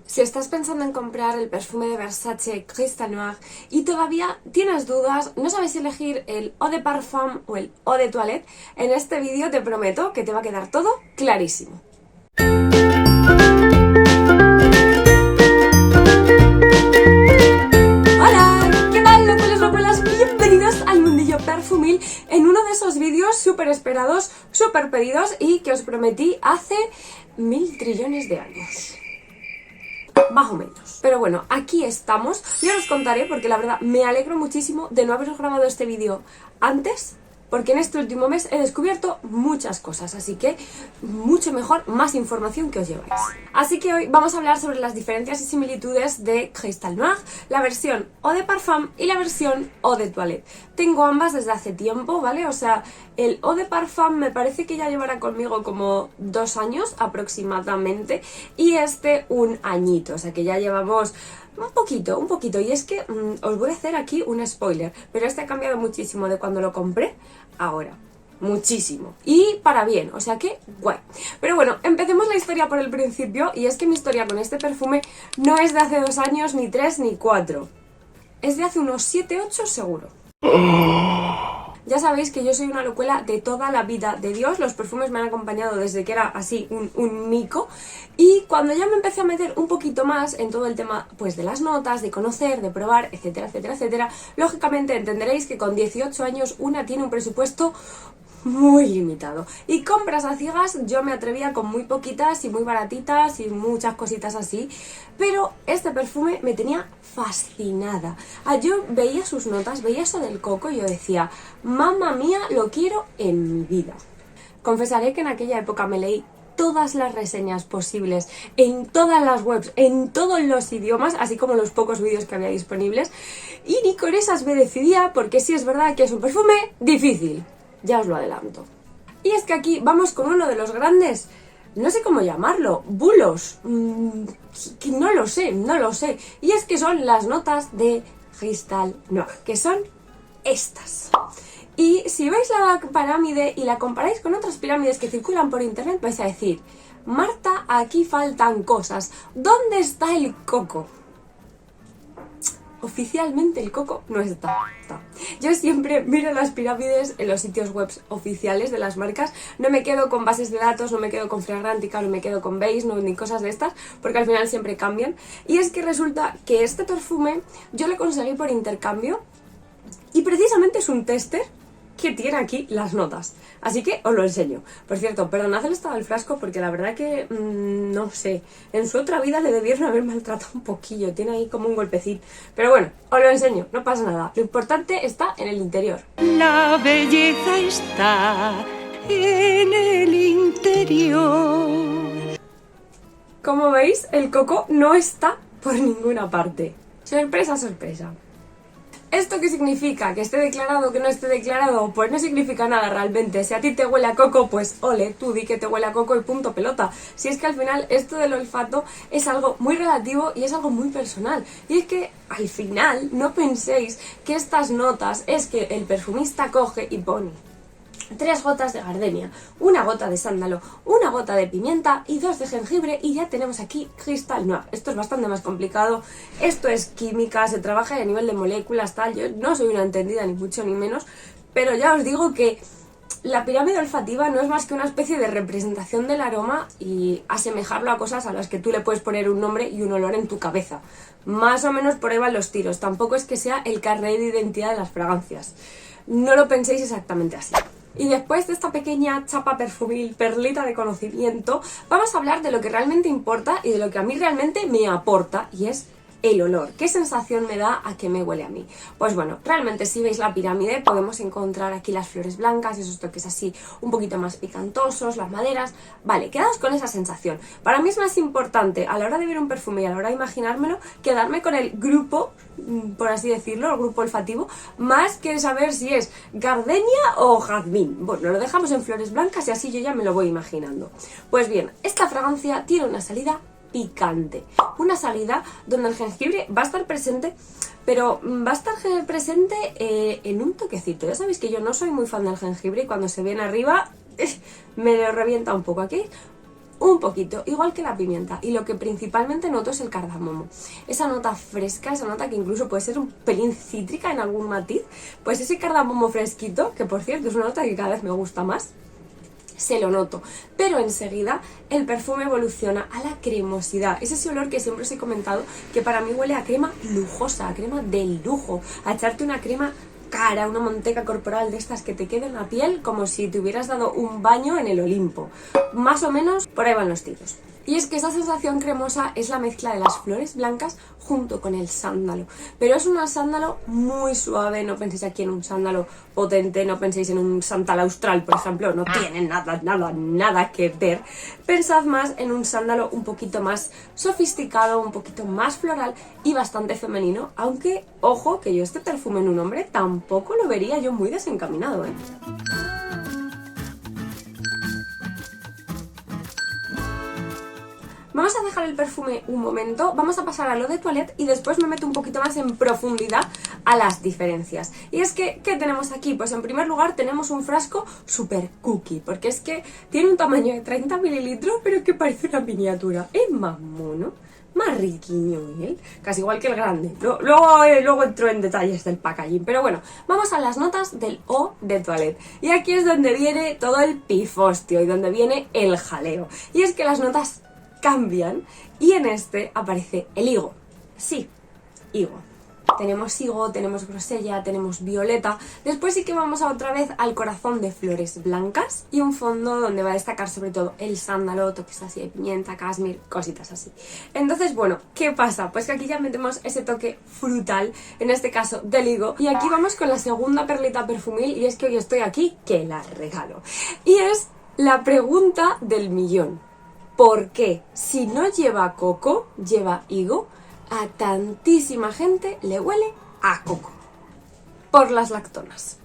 Si estás pensando en comprar el perfume de Versace Crystal Noir y todavía tienes dudas, no sabes si elegir el Eau de Parfum o el Eau de Toilette, en este vídeo te prometo que te va a quedar todo clarísimo. Hola, ¿qué tal, locuelos, locuelas? Bienvenidos al mundillo perfumil en uno de esos vídeos súper esperados, súper pedidos y que os prometí hace 1000 trillones de años. Más o menos. Pero bueno, aquí estamos. Yo os contaré porque la verdad me alegro muchísimo de no haberos grabado este vídeo antes, porque en este último mes he descubierto muchas cosas, así que mucho mejor, más información que os lleváis. Así que hoy vamos a hablar sobre las diferencias y similitudes de Crystal Noir, la versión Eau de Parfum y la versión Eau de Toilette. Tengo ambas desde hace tiempo, ¿vale? O sea, el Eau de Parfum me parece que ya llevará conmigo como 2 años aproximadamente y este un añito, o sea que ya llevamos un poquito, y es que os voy a hacer aquí un spoiler, pero este ha cambiado muchísimo de cuando lo compré a ahora. Muchísimo. Y para bien, o sea que guay. Pero bueno, empecemos la historia por el principio, y es que mi historia con este perfume no es de hace 2 años, ni 3, ni 4. Es de hace unos 7, 8 seguro. Ya sabéis que yo soy una locuela de toda la vida de Dios, los perfumes me han acompañado desde que era así un mico, y cuando ya me empecé a meter un poquito más en todo el tema pues de las notas, de conocer, de probar, etcétera, etcétera, etcétera, lógicamente entenderéis que con 18 años una tiene un presupuesto muy limitado y compras a ciegas yo me atrevía con muy poquitas y muy baratitas y muchas cositas así, pero este perfume me tenía fascinada. Yo veía sus notas, veía eso del coco y yo decía, mamma mía, lo quiero en mi vida. Confesaré que en aquella época me leí todas las reseñas posibles en todas las webs, en todos los idiomas, así como los pocos vídeos que había disponibles, y ni con esas me decidía, porque sí es verdad que es un perfume difícil. Ya os lo adelanto. Y es que aquí vamos con uno de los grandes, no sé cómo llamarlo, bulos. Que no lo sé. Y es que son las notas de Crystal Noir, que son estas. Y si veis la pirámide y la comparáis con otras pirámides que circulan por internet, vais a decir, Marta, aquí faltan cosas. ¿Dónde está el coco? Oficialmente el coco no está. Yo siempre miro las pirámides en los sitios web oficiales de las marcas, no me quedo con bases de datos, no me quedo con Fragrantica, no me quedo con Base, no, ni cosas de estas, porque al final siempre cambian. Y es que resulta que este perfume yo lo conseguí por intercambio y precisamente es un tester que tiene aquí las notas, así que os lo enseño. Por cierto, perdonad el estado del frasco porque la verdad que no sé, en su otra vida le debieron haber maltratado un poquillo, tiene ahí como un golpecín, pero bueno, os lo enseño, no pasa nada, lo importante está en el interior. La belleza está en el interior. Como veis, el coco no está por ninguna parte. Sorpresa, sorpresa. ¿Esto qué significa? ¿Que esté declarado o que no esté declarado? Pues no significa nada realmente. Si a ti te huele a coco, pues ole, tú di que te huele a coco y punto pelota. Si es que al final esto del olfato es algo muy relativo y es algo muy personal. Y es que al final no penséis que estas notas es que el perfumista coge y pone 3 gotas de gardenia, 1 gota de sándalo, 1 gota de pimienta y 2 de jengibre y ya tenemos aquí Crystal Noir. Esto es bastante más complicado, esto es química, se trabaja a nivel de moléculas, tal. Yo no soy una entendida ni mucho ni menos, pero ya os digo que la pirámide olfativa no es más que una especie de representación del aroma y asemejarlo a cosas a las que tú le puedes poner un nombre y un olor en tu cabeza. Más o menos por ahí van los tiros, tampoco es que sea el carnet de identidad de las fragancias. No lo penséis exactamente así. Y después de esta pequeña chapa perfumil, perlita de conocimiento, vamos a hablar de lo que realmente importa y de lo que a mí realmente me aporta, y es el olor. ¿Qué sensación me da a qué me huele a mí? Pues bueno, realmente si veis la pirámide podemos encontrar aquí las flores blancas, esos toques así un poquito más picantosos, las maderas. Vale, quedaos con esa sensación. Para mí es más importante a la hora de ver un perfume y a la hora de imaginármelo, quedarme con el grupo, por así decirlo, el grupo olfativo, más que saber si es gardenia o jazmín. Bueno, lo dejamos en flores blancas y así yo ya me lo voy imaginando. Pues bien, esta fragancia tiene una salida picante, una salida donde el jengibre va a estar presente, pero va a estar presente en un toquecito. Ya sabéis que yo no soy muy fan del jengibre y cuando se viene arriba me lo revienta un poco. Aquí un poquito, igual que la pimienta, y lo que principalmente noto es el cardamomo. Esa nota fresca, esa nota que incluso puede ser un pelín cítrica en algún matiz, pues ese cardamomo fresquito, que por cierto es una nota que cada vez me gusta más, se lo noto, pero enseguida el perfume evoluciona a la cremosidad. Es ese olor que siempre os he comentado que para mí huele a crema lujosa, a crema de lujo, a echarte una crema cara, una manteca corporal de estas que te queda en la piel como si te hubieras dado un baño en el Olimpo. Más o menos por ahí van los tiros. Y es que esa sensación cremosa es la mezcla de las flores blancas junto con el sándalo. Pero es un sándalo muy suave, no penséis aquí en un sándalo potente, no penséis en un santal austral, por ejemplo, no tiene nada que ver. Pensad más en un sándalo un poquito más sofisticado, un poquito más floral y bastante femenino, aunque, ojo, que yo este perfume en un hombre tampoco lo vería yo muy desencaminado, ¿eh? Vamos a dejar el perfume un momento, vamos a pasar a l'eau de toilette y después me meto un poquito más en profundidad a las diferencias. Y es que, ¿qué tenemos aquí? Pues en primer lugar tenemos un frasco super cookie, porque es que tiene un tamaño de 30 mililitros, pero es que parece una miniatura. Es más mono, más riquiño, ¿eh? Casi igual que el grande. Luego entro en detalles del packaging, pero bueno, vamos a las notas del eau de toilette. Y aquí es donde viene todo el pifostio y donde viene el jaleo. Y es que las notas cambian y en este aparece el higo. Sí, higo. Tenemos higo, tenemos grosella, tenemos violeta. Después sí que vamos a otra vez al corazón de flores blancas y un fondo donde va a destacar sobre todo el sándalo, toques así de pimienta, cashmere, cositas así. Entonces, bueno, ¿qué pasa? Pues que aquí ya metemos ese toque frutal, en este caso del higo. Y aquí vamos con la segunda perlita perfumil y es que hoy estoy aquí que la regalo. Y es la pregunta del millón. ¿Por qué si no lleva coco, lleva higo? A tantísima gente le huele a coco. Por las lactonas.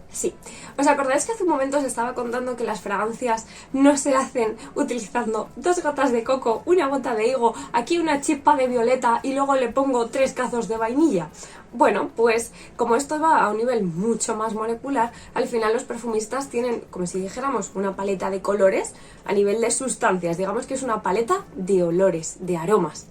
Sí, ¿os acordáis que hace un momento os estaba contando que las fragancias no se hacen utilizando 2 gotas de coco, una gota de higo, aquí una chispa de violeta y luego le pongo 3 cazos de vainilla? Bueno, pues como esto va a un nivel mucho más molecular, al final los perfumistas tienen, como si dijéramos, una paleta de colores a nivel de sustancias. Digamos que es una paleta de olores, de aromas.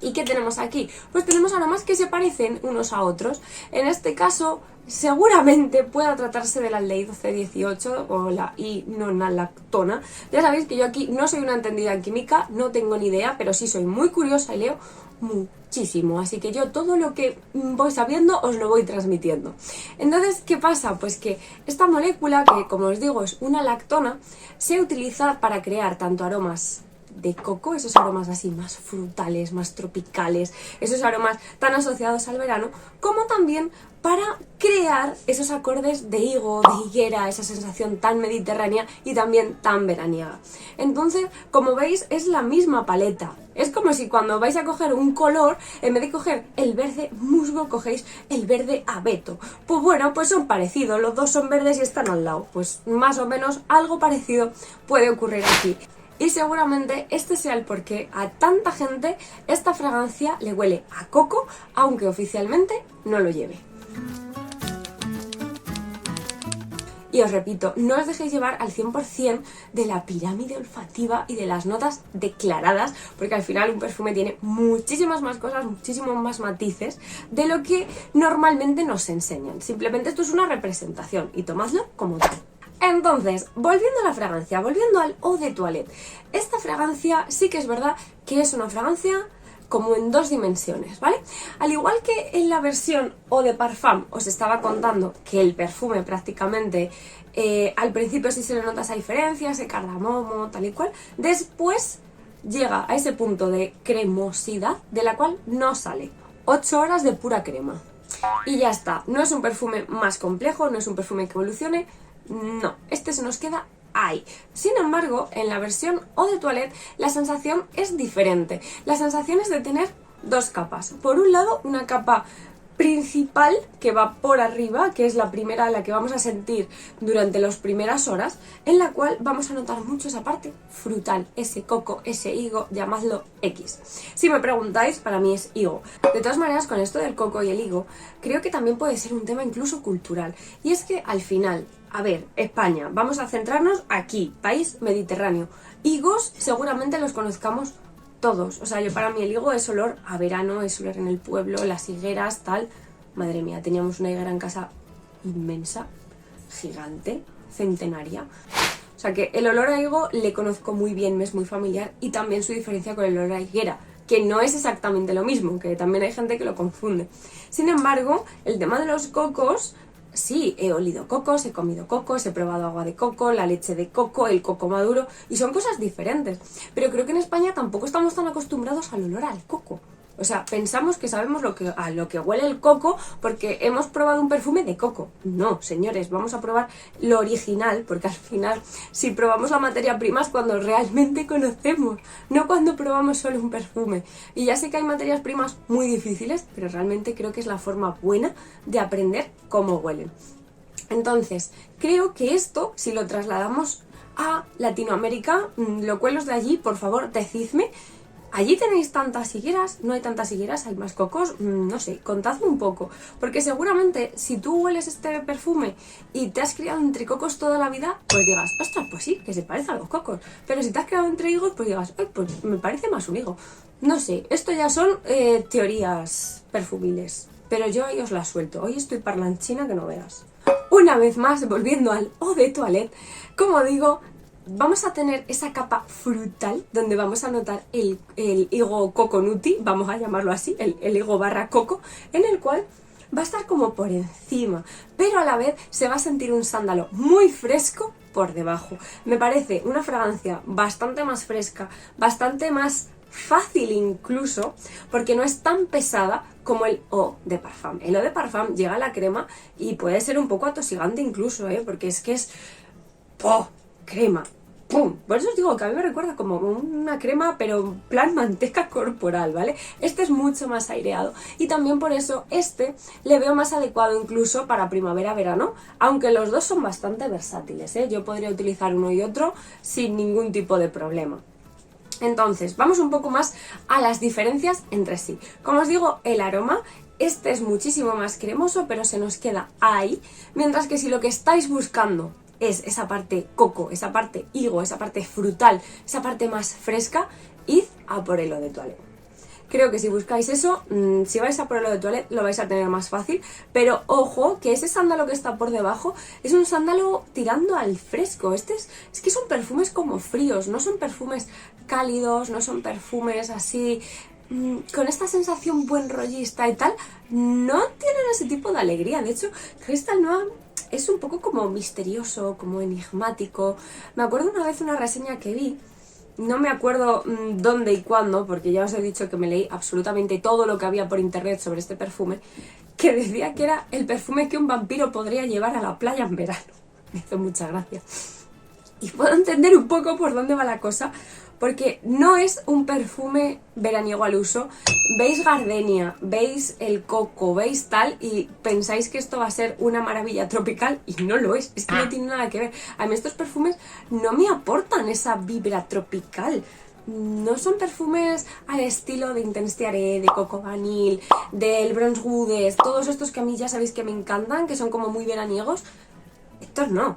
¿Y qué tenemos aquí? Pues tenemos aromas que se parecen unos a otros. En este caso, seguramente pueda tratarse del aldehído C18 o la I-nonalactona. Ya sabéis que yo aquí no soy una entendida en química, no tengo ni idea, pero sí soy muy curiosa y leo muchísimo. Así que yo todo lo que voy sabiendo os lo voy transmitiendo. Entonces, ¿qué pasa? Pues que esta molécula, que como os digo es una lactona, se utiliza para crear tanto aromas de coco, esos aromas así más frutales, más tropicales, esos aromas tan asociados al verano, como también para crear esos acordes de higo, de higuera, esa sensación tan mediterránea y también tan veraniega. Entonces, como veis, es la misma paleta. Es como si cuando vais a coger un color, en vez de coger el verde musgo, cogéis el verde abeto. Pues bueno, pues son parecidos, los dos son verdes y están al lado. Pues más o menos algo parecido puede ocurrir aquí. Y seguramente este sea el porqué a tanta gente esta fragancia le huele a coco, aunque oficialmente no lo lleve. Y os repito, no os dejéis llevar al 100% de la pirámide olfativa y de las notas declaradas, porque al final un perfume tiene muchísimas más cosas, muchísimos más matices de lo que normalmente nos enseñan. Simplemente esto es una representación y tomadlo como tal. Entonces, volviendo a la fragancia, volviendo al eau de toilette, esta fragancia sí que es verdad que es una fragancia como en 2 dimensiones, ¿vale? Al igual que en la versión eau de parfum os estaba contando que el perfume prácticamente al principio sí se le nota esa diferencia, ese cardamomo, tal y cual, después llega a ese punto de cremosidad de la cual no sale. 8 horas de pura crema. Y ya está, no es un perfume más complejo, no es un perfume que evolucione. No, este se nos queda ahí. Sin embargo, en la versión eau de toilette la sensación es diferente. La sensación es de tener 2 capas. Por un lado, una capa principal que va por arriba, que es la primera, la que vamos a sentir durante las primeras horas, en la cual vamos a notar mucho esa parte frutal, ese coco, ese higo, llamadlo X. Si me preguntáis, para mí es higo. De todas maneras, con esto del coco y el higo, creo que también puede ser un tema incluso cultural. Y es que al final, A ver, España, vamos a centrarnos aquí, país mediterráneo. Higos seguramente los conozcamos todos. O sea, para mí el higo es olor a verano, es olor en el pueblo, las higueras, tal. Madre mía, teníamos una higuera en casa inmensa, gigante, centenaria. O sea que el olor a higo le conozco muy bien, me es muy familiar, y también su diferencia con el olor a higuera, que no es exactamente lo mismo, que también hay gente que lo confunde. Sin embargo, el tema de los cocos, sí, he olido cocos, he comido cocos, he probado agua de coco, la leche de coco, el coco maduro, y son cosas diferentes. Pero creo que en España tampoco estamos tan acostumbrados al olor al coco. O sea, pensamos que sabemos a lo que huele el coco porque hemos probado un perfume de coco. No, señores, vamos a probar lo original, porque al final, si probamos la materia prima es cuando realmente conocemos, no cuando probamos solo un perfume. Y ya sé que hay materias primas muy difíciles, pero realmente creo que es la forma buena de aprender cómo huelen. Entonces, creo que esto, si lo trasladamos a Latinoamérica, locuelos de allí, por favor, decidme. ¿Allí tenéis tantas higueras? ¿No hay tantas higueras? ¿Hay más cocos? No sé, contadme un poco. Porque seguramente si tú hueles este perfume y te has criado entre cocos toda la vida, pues digas, ostras, pues sí, que se parece a los cocos. Pero si te has criado entre higos, pues digas, pues me parece más un higo. No sé, esto ya son teorías perfumiles. Pero yo ahí os las suelto. Hoy estoy parlanchina que no veas. Una vez más, volviendo al eau de toilette, como digo, vamos a tener esa capa frutal donde vamos a notar el higo coconuti, vamos a llamarlo así, el higo barra coco, en el cual va a estar como por encima, pero a la vez se va a sentir un sándalo muy fresco por debajo. Me parece una fragancia bastante más fresca, bastante más fácil incluso, porque no es tan pesada como el eau de parfum. El eau de parfum llega a la crema y puede ser un poco atosigante incluso, porque es que es... ¡oh! Crema. ¡Pum! Por eso os digo que a mí me recuerda como una crema, pero en plan manteca corporal, ¿vale? Este es mucho más aireado y también por eso este le veo más adecuado incluso para primavera-verano, aunque los dos son bastante versátiles, ¿eh? Yo podría utilizar uno y otro sin ningún tipo de problema. Entonces, vamos un poco más a las diferencias entre sí. Como os digo, el aroma, este es muchísimo más cremoso, pero se nos queda ahí, mientras que si lo que estáis buscando es esa parte coco, esa parte higo, esa parte frutal, esa parte más fresca, id a por el eau de toilette. Creo que si buscáis eso, si vais a por el eau de toilette lo vais a tener más fácil, pero ojo que ese sándalo que está por debajo es un sándalo tirando al fresco. Es que son perfumes como fríos, no son perfumes cálidos, no son perfumes así con esta sensación buen rollista y tal, no tienen ese tipo de alegría. De hecho, Crystal Noir es un poco como misterioso, como enigmático. Me acuerdo una vez una reseña que vi, no me acuerdo dónde y cuándo, porque ya os he dicho que me leí absolutamente todo lo que había por internet sobre este perfume, que decía que era el perfume que un vampiro podría llevar a la playa en verano. Me hizo mucha gracia. Y puedo entender un poco por dónde va la cosa, porque no es un perfume veraniego al uso. Veis gardenia, veis el coco, veis tal y pensáis que esto va a ser una maravilla tropical y no lo es que no tiene nada que ver. A mí estos perfumes no me aportan esa vibra tropical. No son perfumes al estilo de Intense Tiare, de Coco Vanille, del Bronze Goddess, todos estos que a mí ya sabéis que me encantan, que son como muy veraniegos. Estos no,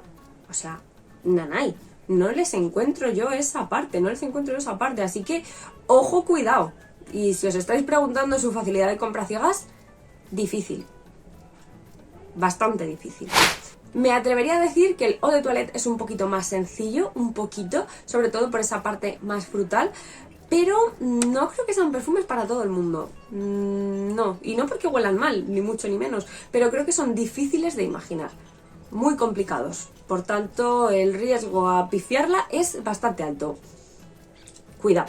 o sea, nanay. No les encuentro yo esa parte, así que ojo, cuidado. Y si os estáis preguntando su facilidad de compra ciegas, difícil, bastante difícil. Me atrevería a decir que el eau de toilette es un poquito más sencillo, un poquito, sobre todo por esa parte más frutal, pero no creo que sean perfumes para todo el mundo. No, y no porque huelan mal, ni mucho ni menos, pero creo que son difíciles de imaginar. Muy complicados, por tanto el riesgo a pifiarla es bastante alto. Cuidado.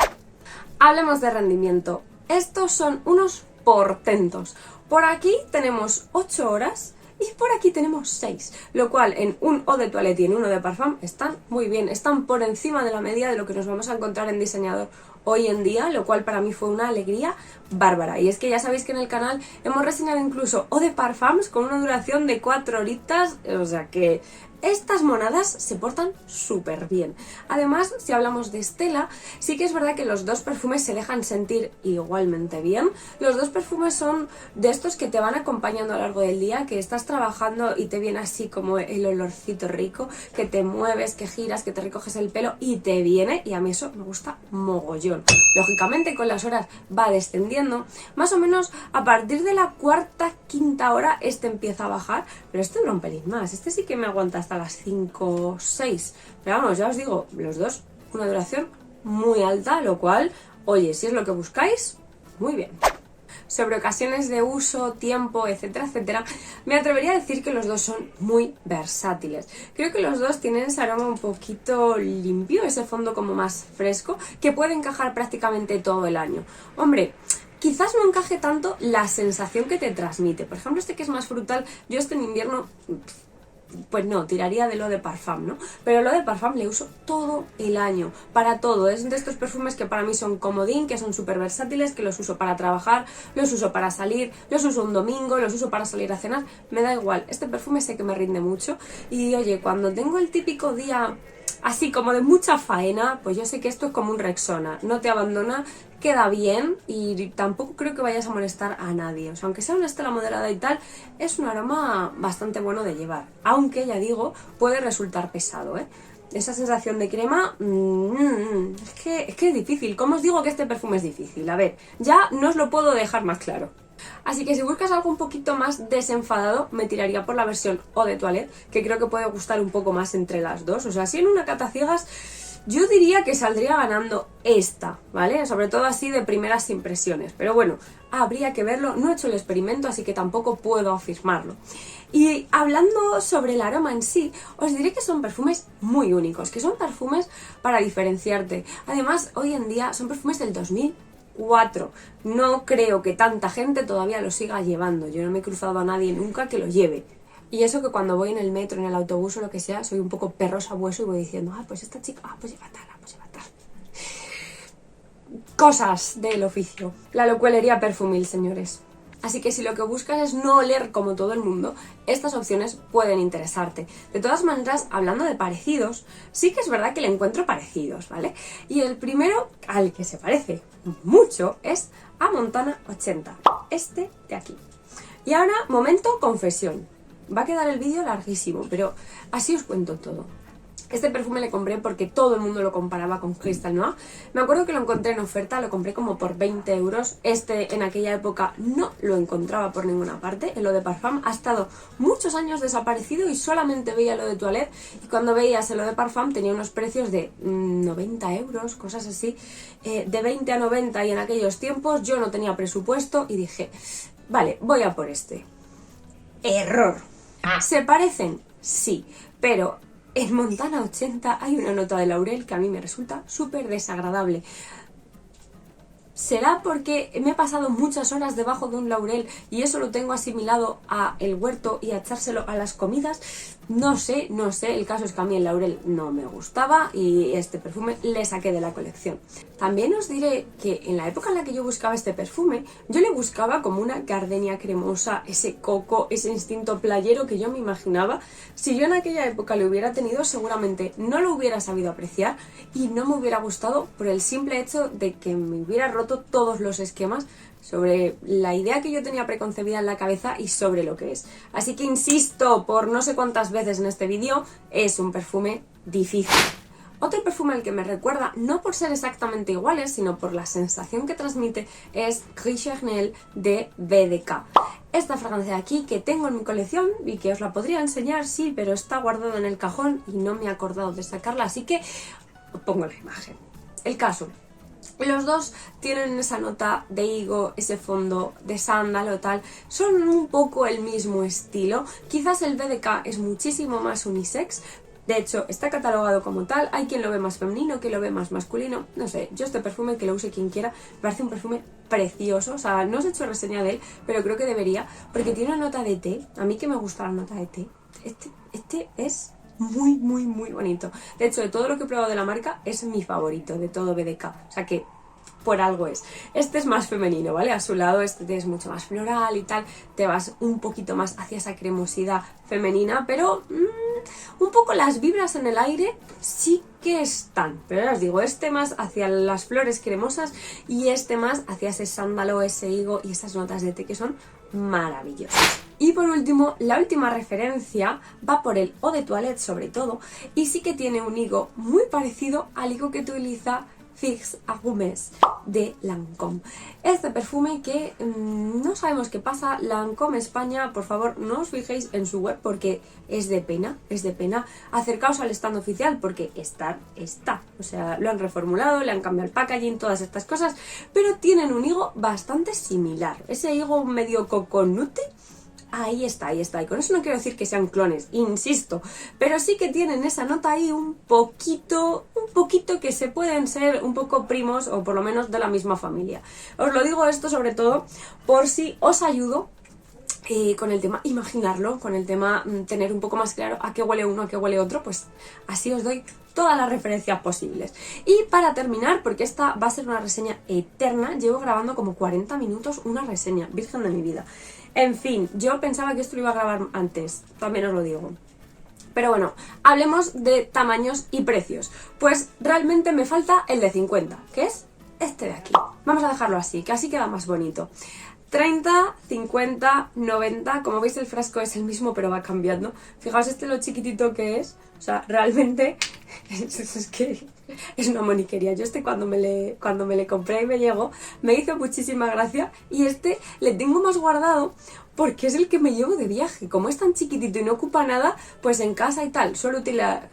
Hablemos de rendimiento. Estos son unos portentos. Por aquí tenemos 8 horas y por aquí tenemos 6, lo cual en un eau de toilette y en uno de parfum están muy bien, están por encima de la media de lo que nos vamos a encontrar en diseñador hoy en día, lo cual para mí fue una alegría bárbara. Y es que ya sabéis que en el canal hemos reseñado incluso eau de parfums con una duración de 4 horitas, o sea que Estas monadas se portan súper bien. Además, si hablamos de Stella, sí que es verdad que los dos perfumes se dejan sentir igualmente bien. Los dos perfumes son de estos que te van acompañando a lo largo del día, que estás trabajando y te viene así como el olorcito rico, que te mueves, que giras, que te recoges el pelo y te viene, y a mí eso me gusta mogollón. Lógicamente con las horas va descendiendo, más o menos a partir de la cuarta, quinta hora este empieza a bajar, pero este dura un pelín más, este sí que me aguanta hasta las 5, 6, pero vamos, ya os digo, los dos una duración muy alta, lo cual, oye, si es lo que buscáis, muy bien. Sobre ocasiones de uso, tiempo, etcétera, etcétera, me atrevería a decir que los dos son muy versátiles. Creo que los dos tienen ese aroma un poquito limpio, ese fondo como más fresco, que puede encajar prácticamente todo el año. Hombre, quizás no encaje tanto la sensación que te transmite. Por ejemplo, este que es más frutal, yo este en invierno, pues no, tiraría de l'eau de parfum, ¿no? Pero l'eau de parfum le uso todo el año, para todo. Es de estos perfumes que para mí son comodín, que son súper versátiles, que los uso para trabajar, los uso para salir, los uso un domingo, los uso para salir a cenar, me da igual. Este perfume sé que me rinde mucho y oye, cuando tengo el típico día así como de mucha faena, pues yo sé que esto es como un Rexona, no te abandona, queda bien y tampoco creo que vayas a molestar a nadie. O sea, aunque sea una Stella moderada y tal, es un aroma bastante bueno de llevar, aunque ya digo, puede resultar pesado, ¿eh? Esa sensación de crema, es que es difícil. ¿Cómo os digo que este perfume es difícil? A ver, ya no os lo puedo dejar más claro. Así que si buscas algo un poquito más desenfadado, me tiraría por la versión Eau de Toilette, que creo que puede gustar un poco más entre las dos. O sea, si en una cata ciegas, yo diría que saldría ganando esta, ¿vale? Sobre todo así de primeras impresiones. Pero bueno, habría que verlo. No he hecho el experimento, así que tampoco puedo afirmarlo. Y hablando sobre el aroma en sí, os diré que son perfumes muy únicos, que son perfumes para diferenciarte. Además, hoy en día son perfumes del 2004. No creo que tanta gente todavía lo siga llevando. Yo no me he cruzado a nadie nunca que lo lleve. Y eso que cuando voy en el metro, en el autobús o lo que sea, soy un poco perro sabueso y voy diciendo, pues esta chica, pues lleva tal, pues lleva tal. Cosas del oficio. La locuelería perfumil, señores. Así que si lo que buscas es no oler como todo el mundo, estas opciones pueden interesarte. De todas maneras, hablando de parecidos, sí que es verdad que le encuentro parecidos, ¿vale? Y el primero al que se parece mucho es a Montana 80, este de aquí. Y ahora, momento confesión. Va a quedar el vídeo larguísimo, pero así os cuento todo. Este perfume le compré porque todo el mundo lo comparaba con Crystal Noir. Me acuerdo que lo encontré en oferta, lo compré como por 20 euros. Este en aquella época no lo encontraba por ninguna parte. El Eau de Parfum ha estado muchos años desaparecido y solamente veía lo de Toilette. Y cuando veías el Eau de Parfum tenía unos precios de 90 euros, cosas así. De 20 a 90 y en aquellos tiempos yo no tenía presupuesto y dije, vale, voy a por este. Error. ¿Se parecen? Sí, pero en Montana 80 hay una nota de laurel que a mí me resulta súper desagradable. ¿Será porque me he pasado muchas horas debajo de un laurel y eso lo tengo asimilado a el huerto y a echárselo a las comidas? No sé, el caso es que a mí el laurel no me gustaba y este perfume le saqué de la colección. También os diré que en la época en la que yo buscaba este perfume, yo le buscaba como una gardenia cremosa, ese coco, ese instinto playero que yo me imaginaba. Si yo en aquella época lo hubiera tenido, seguramente no lo hubiera sabido apreciar y no me hubiera gustado por el simple hecho de que me hubiera roto todos los esquemas sobre la idea que yo tenía preconcebida en la cabeza y sobre lo que es. Así que insisto por no sé cuántas veces en este vídeo, es un perfume difícil. Otro perfume al que me recuerda, no por ser exactamente iguales, sino por la sensación que transmite, es Gris Charnel de BDK. Esta fragancia de aquí que tengo en mi colección y que os la podría enseñar, sí, pero está guardada en el cajón y no me he acordado de sacarla, así que os pongo la imagen. El caso. Los dos tienen esa nota de higo, ese fondo de sándalo tal, son un poco el mismo estilo. Quizás el BDK es muchísimo más unisex, de hecho está catalogado como tal, hay quien lo ve más femenino, quien lo ve más masculino, no sé, yo este perfume que lo use quien quiera, me parece un perfume precioso, o sea, no os he hecho reseña de él, pero creo que debería, porque tiene una nota de té, a mí que me gusta la nota de té, este es muy, muy, muy bonito. De hecho, de todo lo que he probado de la marca, es mi favorito de todo BDK. O sea que por algo es. Este es más femenino, ¿vale? A su lado este es mucho más floral y tal, te vas un poquito más hacia esa cremosidad femenina, pero un poco las vibras en el aire sí que están, pero ya os digo, este más hacia las flores cremosas y este más hacia ese sándalo, ese higo y esas notas de té que son maravillosas. Y por último, la última referencia va por el Eau de Toilette sobre todo, y sí que tiene un higo muy parecido al higo que utiliza Figs Agumés de Lancôme. Este perfume que no sabemos qué pasa. Lancôme España, por favor no os fijéis en su web porque es de pena, acercaos al stand oficial porque está, o sea, lo han reformulado, le han cambiado el packaging, todas estas cosas, pero tienen un higo bastante similar, ese higo medio coconute. Ahí está, y con eso no quiero decir que sean clones, insisto, pero sí que tienen esa nota ahí un poquito que se pueden ser un poco primos o por lo menos de la misma familia. Os lo digo esto sobre todo por si os ayudo con el tema imaginarlo, con el tema tener un poco más claro a qué huele uno, a qué huele otro, pues así os doy todas las referencias posibles. Y para terminar, porque esta va a ser una reseña eterna, llevo grabando como 40 minutos una reseña, virgen de mi vida. En fin, yo pensaba que esto lo iba a grabar antes, también os lo digo. Pero bueno, hablemos de tamaños y precios. Pues realmente me falta el de 50, que es este de aquí. Vamos a dejarlo así, que así queda más bonito. 30, 50, 90, como veis el frasco es el mismo pero va cambiando. Fijaos lo chiquitito que es, o sea, realmente es que es una moniquería. Yo cuando me le compré y me llegó, me hizo muchísima gracia y le tengo más guardado porque es el que me llevo de viaje. Como es tan chiquitito y no ocupa nada, pues en casa y tal suelo utilizar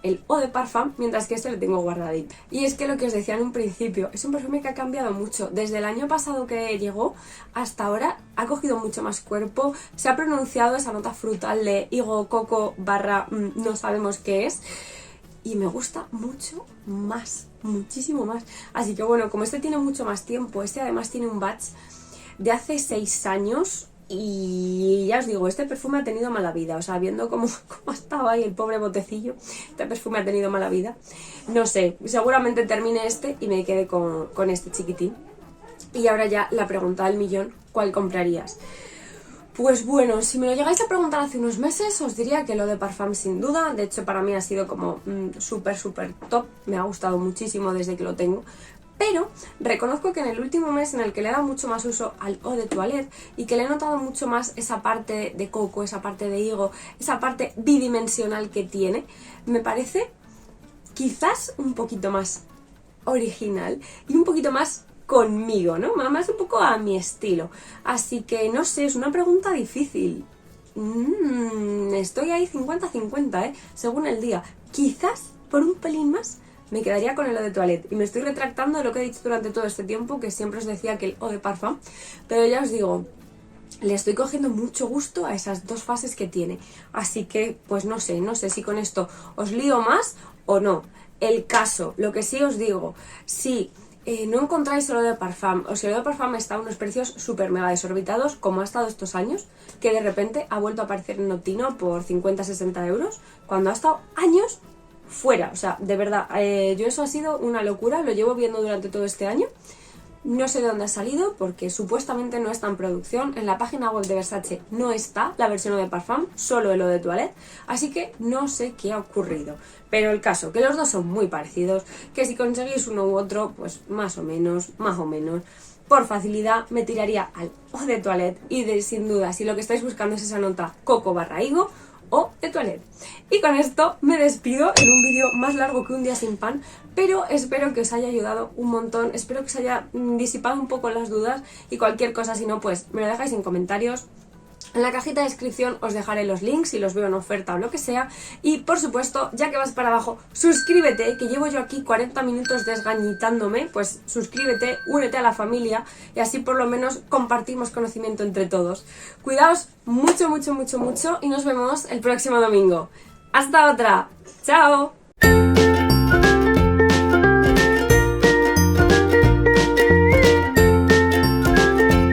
el Eau de Parfum, mientras que le tengo guardadito. Y es que lo que os decía en un principio, es un perfume que ha cambiado mucho. Desde el año pasado que llegó hasta ahora ha cogido mucho más cuerpo, se ha pronunciado esa nota frutal de higo, coco, barra, no sabemos qué es. Y me gusta mucho más, muchísimo más. Así que bueno, como tiene mucho más tiempo, además tiene un batch de hace 6 años y ya os digo, este perfume ha tenido mala vida. O sea, viendo cómo estaba ahí el pobre botecillo, este perfume ha tenido mala vida. No sé, seguramente termine y me quede con este chiquitín. Y ahora ya la pregunta del millón, ¿cuál comprarías? Pues bueno, si me lo llegáis a preguntar hace unos meses, os diría que lo de Parfum sin duda. De hecho, para mí ha sido como súper top. Me ha gustado muchísimo desde que lo tengo. Pero reconozco que en el último mes en el que le he dado mucho más uso al Eau de Toilette y que le he notado mucho más esa parte de coco, esa parte de higo, esa parte bidimensional que tiene, me parece quizás un poquito más original y un poquito más conmigo, ¿no? Más un poco a mi estilo. Así que no sé, es una pregunta difícil. Estoy ahí 50-50, según el día. Quizás por un pelín más me quedaría con el Eau de Toilette. Y me estoy retractando de lo que he dicho durante todo este tiempo, que siempre os decía que el Eau de Parfum. Pero ya os digo, le estoy cogiendo mucho gusto a esas dos fases que tiene. Así que, pues no sé si con esto os lío más o no. El caso, lo que sí os digo, si no encontráis el Eau de Parfum, o si el Eau de Parfum está a unos precios súper mega desorbitados, como ha estado estos años, que de repente ha vuelto a aparecer en Notino por 50-60 euros, cuando ha estado años fuera. O sea, de verdad, yo eso ha sido una locura, lo llevo viendo durante todo este año. No sé de dónde ha salido porque supuestamente no está en producción. En la página web de Versace no está la versión de Parfum, solo el Eau de Toilette. Así que no sé qué ha ocurrido. Pero el caso, que los dos son muy parecidos, que si conseguís uno u otro, pues más o menos. Por facilidad me tiraría al Eau de Toilette y sin duda, si lo que estáis buscando es esa nota coco barra higo, Eau de Toilette. Y con esto me despido en un vídeo más largo que un día sin pan, pero espero que os haya ayudado un montón, espero que os haya disipado un poco las dudas y cualquier cosa, si no, pues me lo dejáis en comentarios. En la cajita de descripción os dejaré los links si los veo en oferta o lo que sea. Y por supuesto, ya que vas para abajo, suscríbete, que llevo yo aquí 40 minutos desgañitándome. Pues suscríbete, únete a la familia y así por lo menos compartimos conocimiento entre todos. Cuidaos mucho y nos vemos el próximo domingo. ¡Hasta otra! ¡Chao!